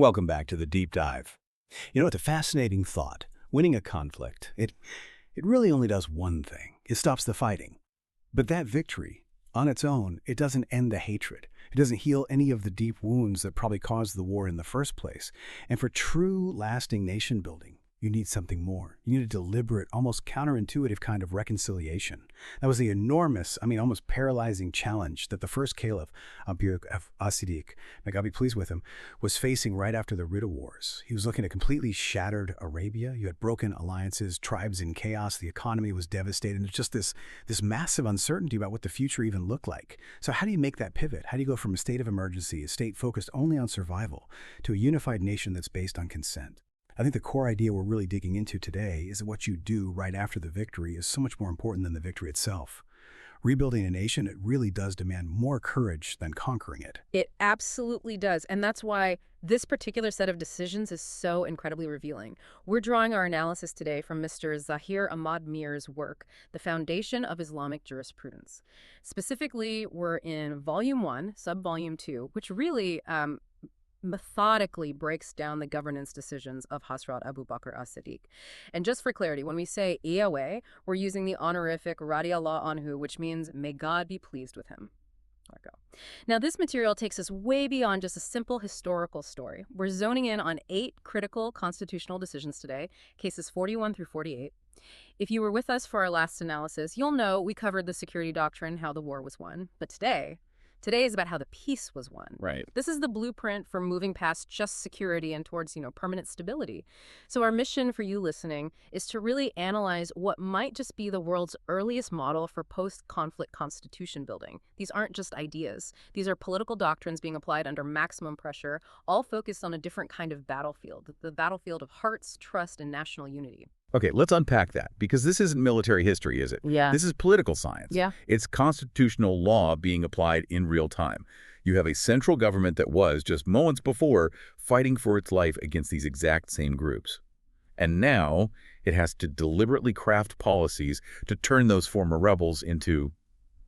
Welcome back to the deep dive. It's a fascinating thought. Winning a conflict, it really only does one thing. It stops the fighting. But that victory, on its own, it doesn't end the hatred. It doesn't heal any of the deep wounds that probably caused the war in the first place. And for true, lasting nation building, you need something more. You need a deliberate, almost counterintuitive kind of reconciliation. That was the enormous, almost paralyzing challenge that the first caliph, Bakr As-Siddiq, may God be pleased with him, was facing right after the Ridda Wars. He was looking at completely shattered Arabia. You had broken alliances, tribes in chaos, the economy was devastated, and just this massive uncertainty about what the future even looked like. So how do you make that pivot? How do you go from a state of emergency, a state focused only on survival, to a unified nation that's based on consent? I think the core idea we're really digging into today is that what you do right after the victory is so much more important than the victory itself. Rebuilding a nation, it really does demand more courage than conquering it. It absolutely does. And that's why this particular set of decisions is so incredibly revealing. We're drawing our analysis today from Mr. Zahir Ahmad Mir's work, The Foundation of Islamic Jurisprudence. Specifically, we're in Volume 1, Sub-Volume 2, which really methodically breaks down the governance decisions of Hazrat Abu Bakr As-Siddiq. And just for clarity, when we say Iyaweh, we're using the honorific Radiyallahu anhu, which means may God be pleased with him. There we go. Now, this material takes us way beyond just a simple historical story. We're zoning in on 8 critical constitutional decisions today, cases 41 through 48. If you were with us for our last analysis, you'll know we covered the security doctrine, how the war was won. But today is about how the peace was won. Right. This is the blueprint for moving past just security and towards, permanent stability. So our mission for you listening is to really analyze what might just be the world's earliest model for post-conflict constitution building. These aren't just ideas. These are political doctrines being applied under maximum pressure, all focused on a different kind of battlefield, the battlefield of hearts, trust, and national unity. Okay, let's unpack that, because this isn't military history, is it? Yeah. This is political science. Yeah. It's constitutional law being applied in real time. You have a central government that was, just moments before, fighting for its life against these exact same groups. And now it has to deliberately craft policies to turn those former rebels into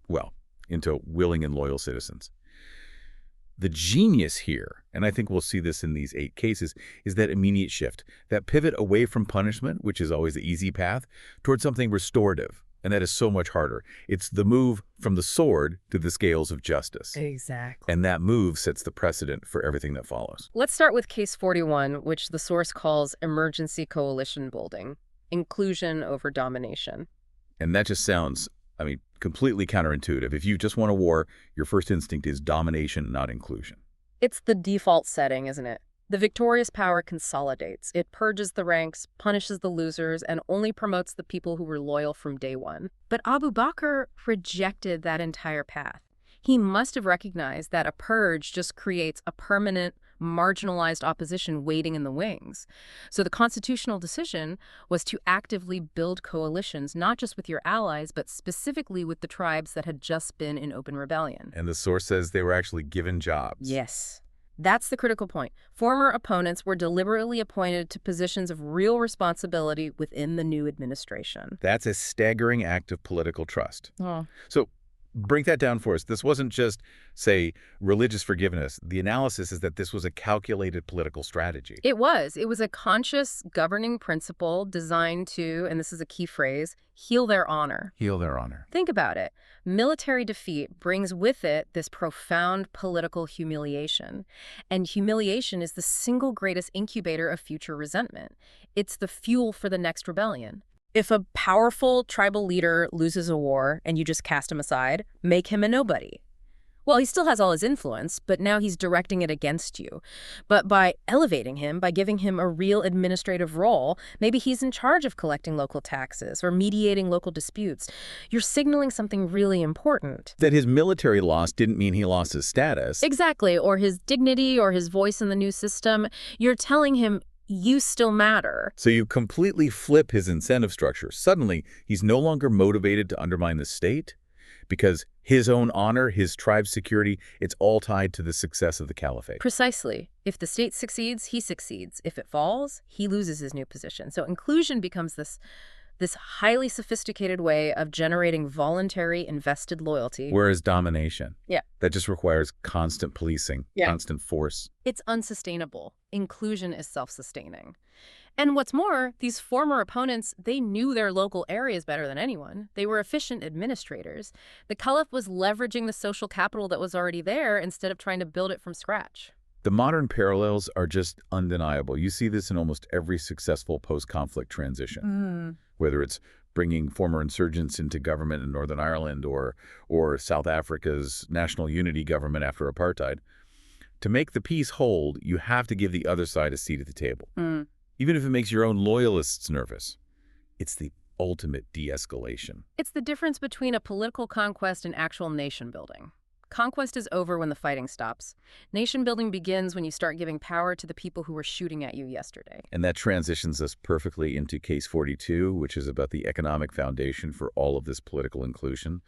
willing and loyal citizens. The genius here, and I think we'll see this in these 8 cases, is that immediate shift, that pivot away from punishment, which is always the easy path, towards something restorative. And that is so much harder. It's the move from the sword to the scales of justice. Exactly. And that move sets the precedent for everything that follows. Let's start with case 41, which the source calls emergency coalition building, inclusion over domination. And that just sounds, completely counterintuitive. If you just want a war, your first instinct is domination, not inclusion. It's the default setting, isn't it? The victorious power consolidates. It purges the ranks, punishes the losers, and only promotes the people who were loyal from day one. But Abu Bakr rejected that entire path. He must have recognized that a purge just creates a permanent, marginalized opposition waiting in the wings. So the constitutional decision was to actively build coalitions, not just with your allies, but specifically with the tribes that had just been in open rebellion. And the source says they were actually given jobs. Yes. That's the critical point. Former opponents were deliberately appointed to positions of real responsibility within the new administration. That's a staggering act of political trust. Oh. So break that down for us. This wasn't just, say, religious forgiveness. The analysis is that this was a calculated political strategy. It was. It was a conscious governing principle designed to, and this is a key phrase, heal their honor. Heal their honor. Think about it. Military defeat brings with it this profound political humiliation. And humiliation is the single greatest incubator of future resentment. It's the fuel for the next rebellion. If a powerful tribal leader loses a war and you just cast him aside, make him a nobody. Well, he still has all his influence, but now he's directing it against you. But by elevating him, by giving him a real administrative role, maybe he's in charge of collecting local taxes or mediating local disputes, you're signaling something really important. That his military loss didn't mean he lost his status. Exactly, or his dignity or his voice in the new system. You're telling him, you still matter. So you completely flip his incentive structure. Suddenly, he's no longer motivated to undermine the state because his own honor, his tribe's security, it's all tied to the success of the caliphate. Precisely. If the state succeeds, he succeeds. If it falls, he loses his new position. So inclusion becomes this this highly sophisticated way of generating voluntary invested loyalty. Whereas domination, Yeah. that just requires constant policing, Yeah. constant force. It's unsustainable. Inclusion is self-sustaining. And what's more, these former opponents, they knew their local areas better than anyone. They were efficient administrators. The Caliph was leveraging the social capital that was already there instead of trying to build it from scratch. The modern parallels are just undeniable. You see this in almost every successful post-conflict transition, whether it's bringing former insurgents into government in Northern Ireland or South Africa's national unity government after apartheid. To make the peace hold, you have to give the other side a seat at the table. Even if it makes your own loyalists nervous. It's the ultimate de-escalation. It's the difference between a political conquest and actual nation building. Conquest is over when the fighting stops. Nation building begins when you start giving power to the people who were shooting at you yesterday. And that transitions us perfectly into Case 42, which is about the economic foundation for all of this political inclusion,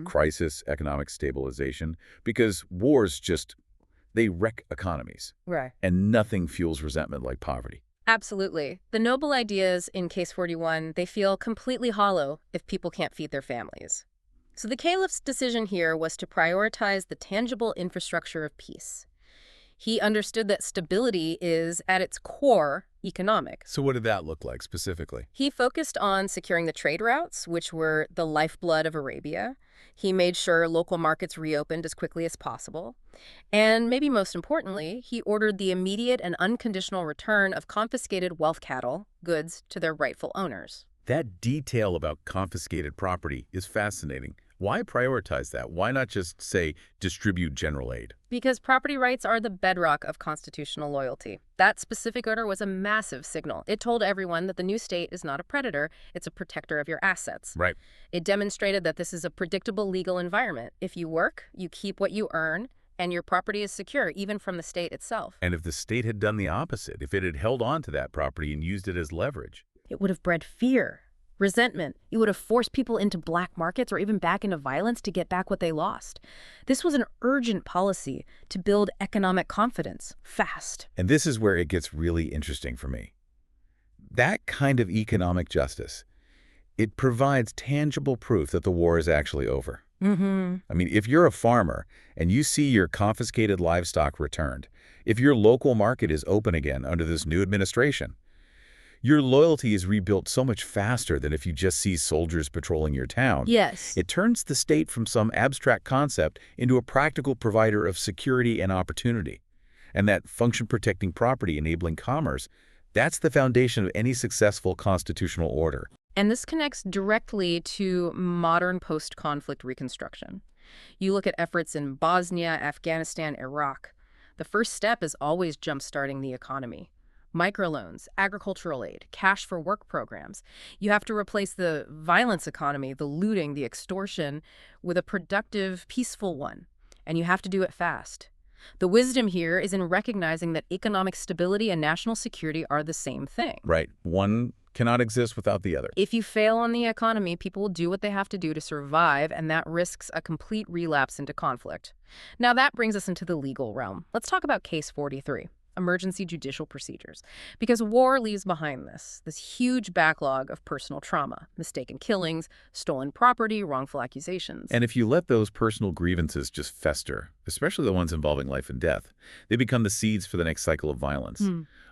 crisis, economic stabilization, because wars they wreck economies. Right. And nothing fuels resentment like poverty. Absolutely. The noble ideas in Case 41, they feel completely hollow if people can't feed their families. So the Caliph's decision here was to prioritize the tangible infrastructure of peace. He understood that stability is, at its core, economic. So what did that look like specifically? He focused on securing the trade routes, which were the lifeblood of Arabia. He made sure local markets reopened as quickly as possible. And maybe most importantly, he ordered the immediate and unconditional return of confiscated wealth cattle, goods, to their rightful owners. That detail about confiscated property is fascinating. Why prioritize that? Why not just, say, distribute general aid? Because property rights are the bedrock of constitutional loyalty. That specific order was a massive signal. It told everyone that the new state is not a predator, it's a protector of your assets. Right. It demonstrated that this is a predictable legal environment. If you work, you keep what you earn, and your property is secure, even from the state itself. And if the state had done the opposite, if it had held on to that property and used it as leverage, it would have bred fear, resentment. It would have forced people into black markets or even back into violence to get back what they lost. This was an urgent policy to build economic confidence, fast. And this is where it gets really interesting for me. That kind of economic justice, it provides tangible proof that the war is actually over. I mean, if you're a farmer and you see your confiscated livestock returned, if your local market is open again under this new administration, your loyalty is rebuilt so much faster than if you just see soldiers patrolling your town. Yes. It turns the state from some abstract concept into a practical provider of security and opportunity. And that function-protecting property enabling commerce, that's the foundation of any successful constitutional order. And this connects directly to modern post-conflict reconstruction. You look at efforts in Bosnia, Afghanistan, Iraq. The first step is always jump-starting the economy. Microloans, agricultural aid, cash for work programs. You have to replace the violence economy, the looting, the extortion, with a productive, peaceful one. And you have to do it fast. The wisdom here is in recognizing that economic stability and national security are the same thing. Right. One cannot exist without the other. If you fail on the economy, people will do what they have to do to survive, and that risks a complete relapse into conflict. Now that brings us into the legal realm. Let's talk about Case 43. Emergency judicial procedures, because war leaves behind this huge backlog of personal trauma, mistaken killings, stolen property, wrongful accusations. And if you let those personal grievances just fester, especially the ones involving life and death, they become the seeds for the next cycle of violence.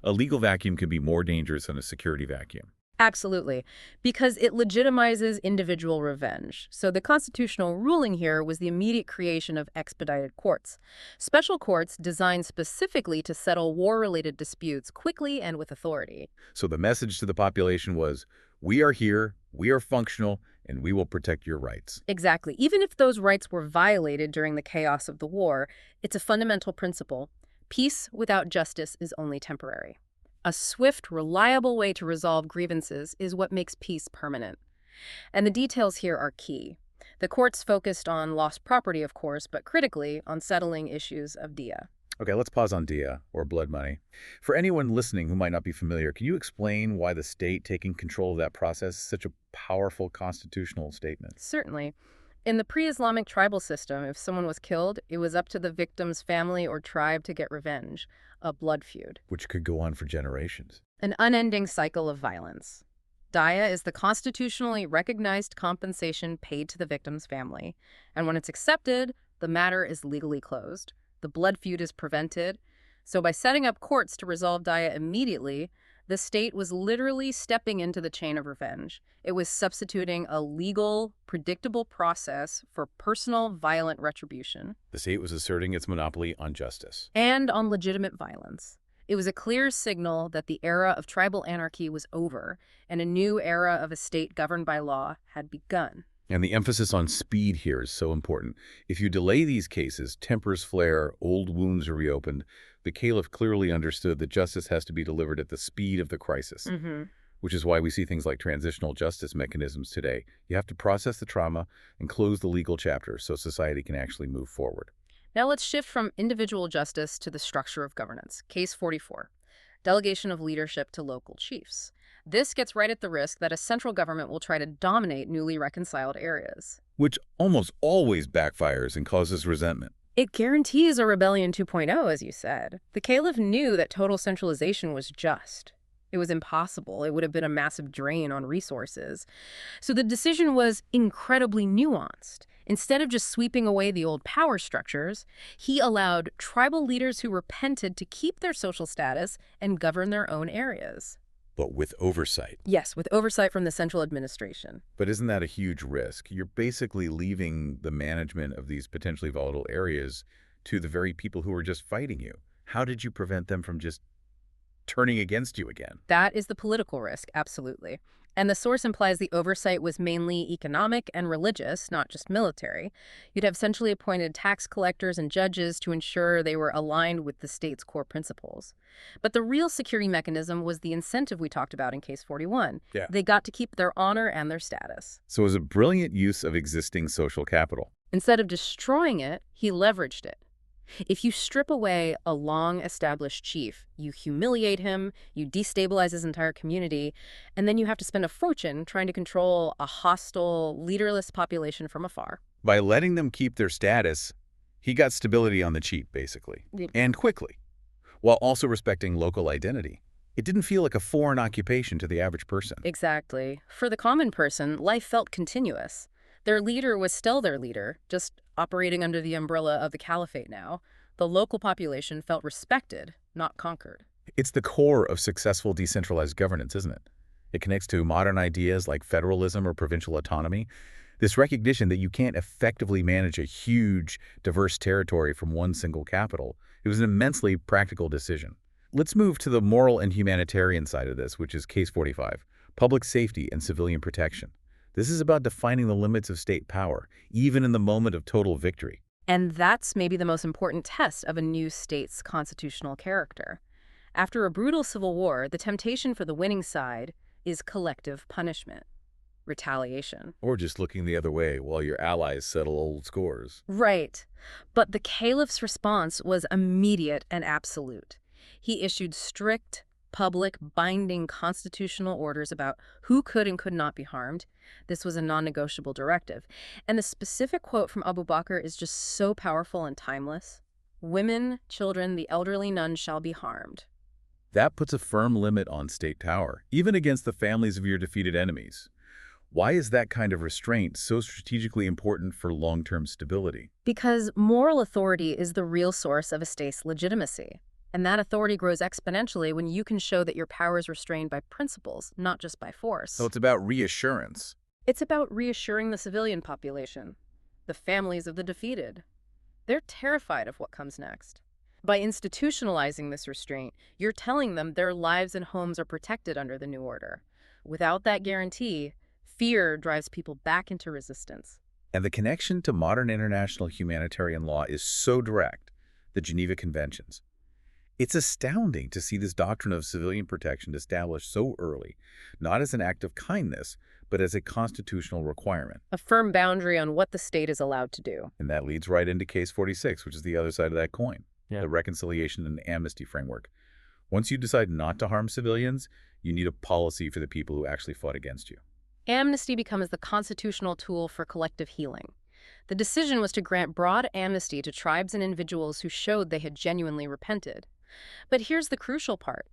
A legal vacuum can be more dangerous than a security vacuum. Absolutely, because it legitimizes individual revenge. So the constitutional ruling here was the immediate creation of expedited courts. Special courts designed specifically to settle war-related disputes quickly and with authority. So the message to the population was, we are here, we are functional, and we will protect your rights. Exactly. Even if those rights were violated during the chaos of the war, it's a fundamental principle. Peace without justice is only temporary. A swift, reliable way to resolve grievances is what makes peace permanent. And the details here are key. The courts focused on lost property, of course, but critically on settling issues of dia. Okay, let's pause on dia, or blood money. For anyone listening who might not be familiar, can you explain why the state taking control of that process is such a powerful constitutional statement? Certainly. In the pre-Islamic tribal system, if someone was killed, it was up to the victim's family or tribe to get revenge, a blood feud. Which could go on for generations. An unending cycle of violence. Daya is the constitutionally recognized compensation paid to the victim's family. And when it's accepted, the matter is legally closed. The blood feud is prevented. So by setting up courts to resolve Daya immediately, the state was literally stepping into the chain of revenge. It was substituting a legal, predictable process for personal, violent retribution. The state was asserting its monopoly on justice. And on legitimate violence. It was a clear signal that the era of tribal anarchy was over, and a new era of a state governed by law had begun. And the emphasis on speed here is so important. If you delay these cases, tempers flare, old wounds are reopened. The caliph clearly understood that justice has to be delivered at the speed of the crisis, which is why we see things like transitional justice mechanisms today. You have to process the trauma and close the legal chapter so society can actually move forward. Now let's shift from individual justice to the structure of governance. Case 44, delegation of leadership to local chiefs. This gets right at the risk that a central government will try to dominate newly reconciled areas. Which almost always backfires and causes resentment. It guarantees a rebellion 2.0, as you said. The caliph knew that total centralization was just. It was impossible. It would have been a massive drain on resources. So the decision was incredibly nuanced. Instead of just sweeping away the old power structures, he allowed tribal leaders who repented to keep their social status and govern their own areas. But with oversight. Yes, with oversight from the central administration. But isn't that a huge risk? You're basically leaving the management of these potentially volatile areas to the very people who are just fighting you. How did you prevent them from just turning against you again? That is the political risk, absolutely. And the source implies the oversight was mainly economic and religious, not just military. You'd have centrally appointed tax collectors and judges to ensure they were aligned with the state's core principles. But the real security mechanism was the incentive we talked about in Case 41. Yeah. They got to keep their honor and their status. So it was a brilliant use of existing social capital. Instead of destroying it, he leveraged it. If you strip away a long-established chief, you humiliate him, you destabilize his entire community, and then you have to spend a fortune trying to control a hostile, leaderless population from afar. By letting them keep their status, he got stability on the cheap, basically, and quickly, while also respecting local identity. It didn't feel like a foreign occupation to the average person. Exactly. For the common person, life felt continuous. Their leader was still their leader, just operating under the umbrella of the caliphate now. The local population felt respected, not conquered. It's the core of successful decentralized governance, isn't it? It connects to modern ideas like federalism or provincial autonomy. This recognition that you can't effectively manage a huge, diverse territory from one single capital. It was an immensely practical decision. Let's move to the moral and humanitarian side of this, which is Case 45, public safety and civilian protection. This is about defining the limits of state power, even in the moment of total victory. And that's maybe the most important test of a new state's constitutional character. After a brutal civil war, the temptation for the winning side is collective punishment, retaliation. Or just looking the other way while your allies settle old scores. Right. But the caliph's response was immediate and absolute. He issued strict, public, binding constitutional orders about who could and could not be harmed. This was a non-negotiable directive. And the specific quote from Abu Bakr is just so powerful and timeless. Women, children, the elderly, none shall be harmed. That puts a firm limit on state power, even against the families of your defeated enemies. Why is that kind of restraint so strategically important for long-term stability? Because moral authority is the real source of a state's legitimacy. And that authority grows exponentially when you can show that your power is restrained by principles, not just by force. So it's about reassurance. It's about reassuring the civilian population, the families of the defeated. They're terrified of what comes next. By institutionalizing this restraint, you're telling them their lives and homes are protected under the new order. Without that guarantee, fear drives people back into resistance. And the connection to modern international humanitarian law is so direct, the Geneva Conventions. It's astounding to see this doctrine of civilian protection established so early, not as an act of kindness, but as a constitutional requirement. A firm boundary on what the state is allowed to do. And that leads right into Case 46, which is the other side of that coin, Yeah. the reconciliation and amnesty framework. Once you decide not to harm civilians, you need a policy for the people who actually fought against you. Amnesty becomes the constitutional tool for collective healing. The decision was to grant broad amnesty to tribes and individuals who showed they had genuinely repented. But here's the crucial part.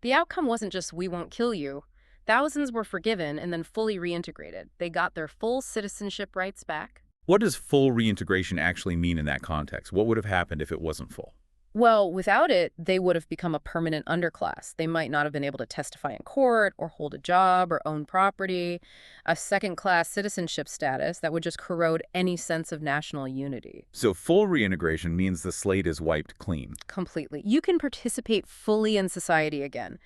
The outcome wasn't just, we won't kill you. Thousands were forgiven and then fully reintegrated. They got their full citizenship rights back. What does full reintegration actually mean in that context? What would have happened if it wasn't full? Well, without it, they would have become a permanent underclass. They might not have been able to testify in court or hold a job or own property, a second-class citizenship status that would just corrode any sense of national unity. So full reintegration means the slate is wiped clean. Completely. You can participate fully in society again.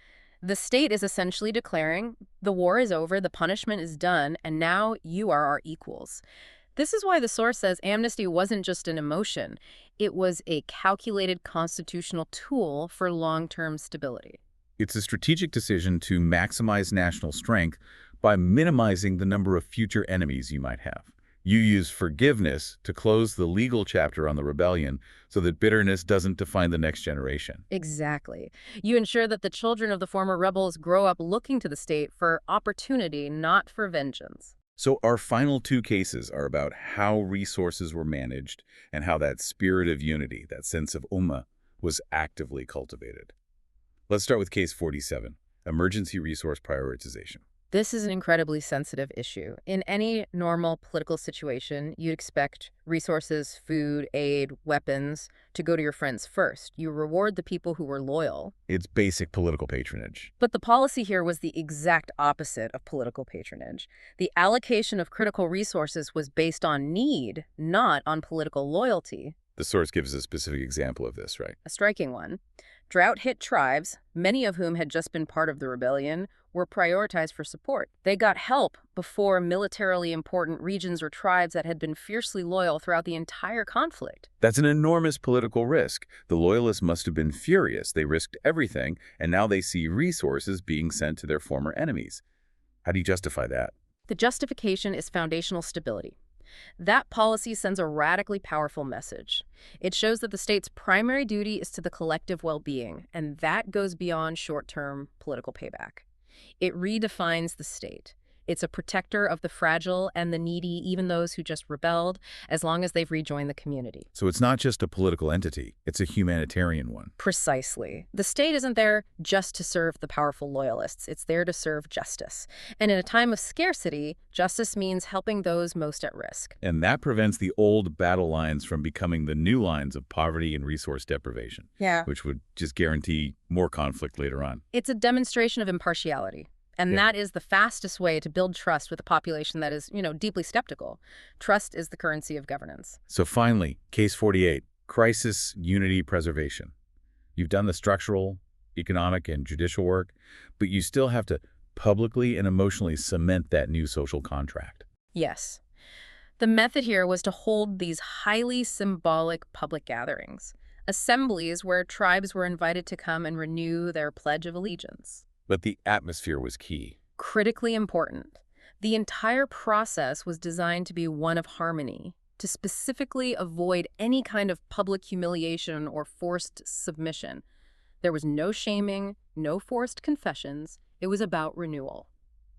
The state is essentially declaring, the war is over, the punishment is done, and now you are our equals. This is why the source says amnesty wasn't just an emotion. It was a calculated constitutional tool for long-term stability. It's a strategic decision to maximize national strength by minimizing the number of future enemies you might have. You use forgiveness to close the legal chapter on the rebellion so that bitterness doesn't define the next generation. Exactly. You ensure that the children of the former rebels grow up looking to the state for opportunity, not for vengeance. So our final two cases are about how resources were managed and how that spirit of unity, that sense of ummah, was actively cultivated. Let's start with case 47, emergency resource prioritization. This is an incredibly sensitive issue. In any normal political situation, you'd expect resources, food, aid, weapons to go to your friends first. You reward the people who were loyal. It's basic political patronage. But the policy here was the exact opposite of political patronage. The allocation of critical resources was based on need, not on political loyalty. The source gives a specific example of this, right? A striking one. Drought-hit tribes, many of whom had just been part of the rebellion, were prioritized for support. They got help before militarily important regions or tribes that had been fiercely loyal throughout the entire conflict. That's an enormous political risk. The loyalists must have been furious. They risked everything, and now they see resources being sent to their former enemies. How do you justify that? The justification is foundational stability. That policy sends a radically powerful message. It shows that the state's primary duty is to the collective well-being, and that goes beyond short-term political payback. It redefines the state. It's a protector of the fragile and the needy, even those who just rebelled, as long as they've rejoined the community. So it's not just a political entity, it's a humanitarian one. Precisely. The state isn't there just to serve the powerful loyalists. It's there to serve justice. And in a time of scarcity, justice means helping those most at risk. And that prevents the old battle lines from becoming the new lines of poverty and resource deprivation. Yeah. Which would just guarantee more conflict later on. It's a demonstration of impartiality. And that is the fastest way to build trust with a population that is, deeply skeptical. Trust is the currency of governance. So finally, case 48, crisis unity preservation. You've done the structural, economic, and judicial work, but you still have to publicly and emotionally cement that new social contract. Yes. The method here was to hold these highly symbolic public gatherings, assemblies where tribes were invited to come and renew their Pledge of Allegiance. But the atmosphere was key. Critically important. The entire process was designed to be one of harmony, to specifically avoid any kind of public humiliation or forced submission. There was no shaming, no forced confessions. It was about renewal.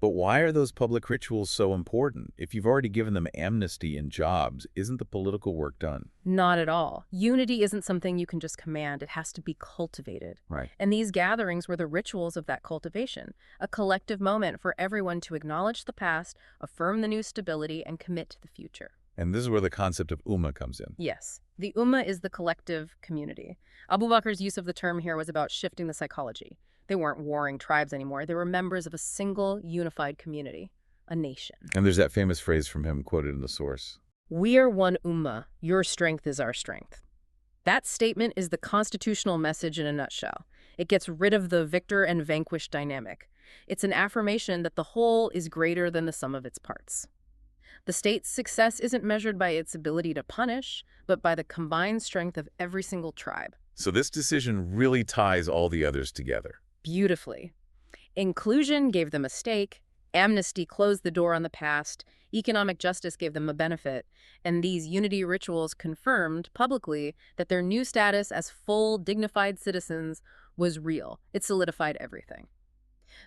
But why are those public rituals so important? If you've already given them amnesty and jobs, isn't the political work done? Not at all. Unity isn't something you can just command. It has to be cultivated. Right. And these gatherings were the rituals of that cultivation, a collective moment for everyone to acknowledge the past, affirm the new stability, and commit to the future. And this is where the concept of ummah comes in. Yes. The ummah is the collective community. Abu Bakr's use of the term here was about shifting the psychology. They weren't warring tribes anymore. They were members of a single, unified community, a nation. And there's that famous phrase from him quoted in the source. We are one ummah. Your strength is our strength. That statement is the constitutional message in a nutshell. It gets rid of the victor and vanquished dynamic. It's an affirmation that the whole is greater than the sum of its parts. The state's success isn't measured by its ability to punish, but by the combined strength of every single tribe. So this decision really ties all the others together. Beautifully. Inclusion gave them a stake, amnesty closed the door on the past, economic justice gave them a benefit, and these unity rituals confirmed publicly that their new status as full, dignified citizens was real. It solidified everything.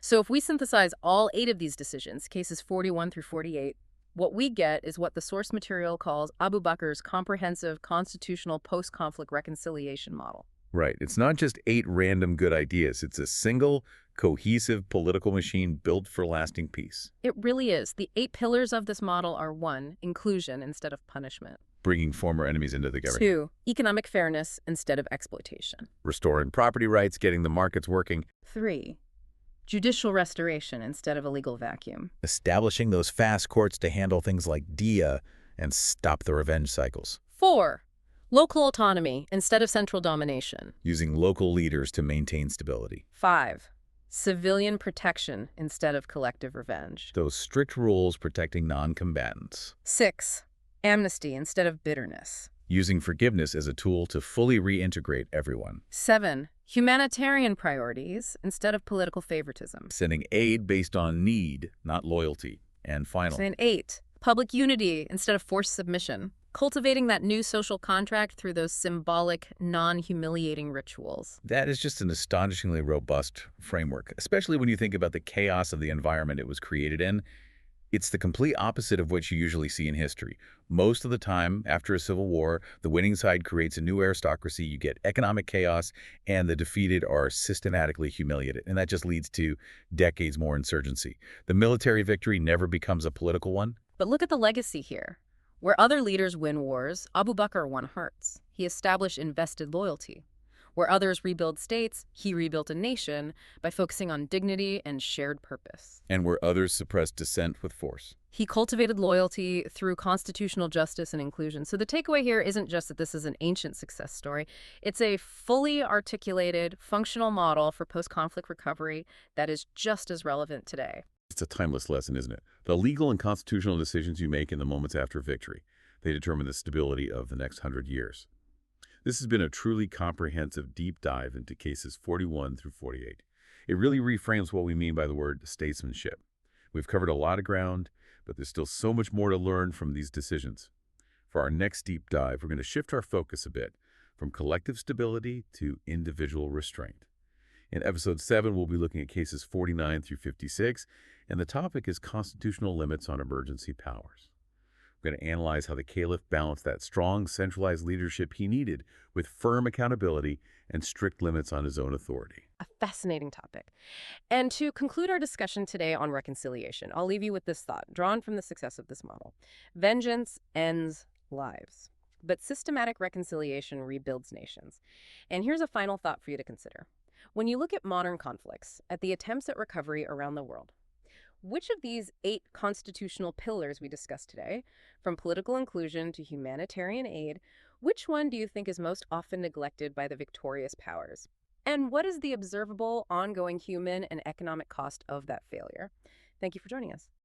So if we synthesize all 8 of these decisions, cases 41 through 48, what we get is what the source material calls Abu Bakr's comprehensive constitutional post-conflict reconciliation model. Right. It's not just 8 random good ideas. It's a single, cohesive political machine built for lasting peace, It really is. The 8 pillars of this model are 1, inclusion instead of punishment. bringing former enemies into the government, 2, economic fairness instead of exploitation. restoring property rights, getting the markets working, 3, judicial restoration instead of a legal vacuum. establishing those fast courts to handle things like dia and stop the revenge cycles, 4, local autonomy instead of central domination. using local leaders to maintain stability. 5, civilian protection instead of collective revenge. Those strict rules protecting non-combatants, 6, amnesty instead of bitterness. using forgiveness as a tool to fully reintegrate everyone, 7, humanitarian priorities instead of political favoritism. sending aid based on need, not loyalty. And final, And 8, public unity instead of forced submission. Cultivating that new social contract through those symbolic, non-humiliating rituals. that is just an astonishingly robust framework, especially when you think about the chaos of the environment it was created in. It's the complete opposite of what you usually see in history. Most of the time, after a civil war, the winning side creates a new aristocracy, you get economic chaos, and the defeated are systematically humiliated. And that just leads to decades more insurgency. The military victory never becomes a political one. But look at the legacy here. Where other leaders win wars, Abu Bakr won hearts. He established invested loyalty. Where others rebuild states, he rebuilt a nation by focusing on dignity and shared purpose. And where others suppressed dissent with force. He cultivated loyalty through constitutional justice and inclusion. So the takeaway here isn't just that this is an ancient success story. It's a fully articulated, functional model for post-conflict recovery that is just as relevant today. It's a timeless lesson, isn't it? The legal and constitutional decisions you make in the moments after victory, they determine the stability of the next 100 years. This has been a truly comprehensive deep dive into cases 41 through 48. It really reframes what we mean by the word statesmanship. We've covered a lot of ground, but there's still so much more to learn from these decisions. For our next deep dive, we're going to shift our focus a bit from collective stability to individual restraint. In Episode 7, we'll be looking at cases 49 through 56, and the topic is constitutional limits on emergency powers. We're going to analyze how the caliph balanced that strong, centralized leadership he needed with firm accountability and strict limits on his own authority. A fascinating topic. And to conclude our discussion today on reconciliation, I'll leave you with this thought, drawn from the success of this model. Vengeance ends lives, but systematic reconciliation rebuilds nations. And here's a final thought for you to consider. When you look at modern conflicts, at the attempts at recovery around the world, which of these 8 constitutional pillars we discussed today, from political inclusion to humanitarian aid, which one do you think is most often neglected by the victorious powers? And what is the observable, ongoing human and economic cost of that failure? Thank you for joining us.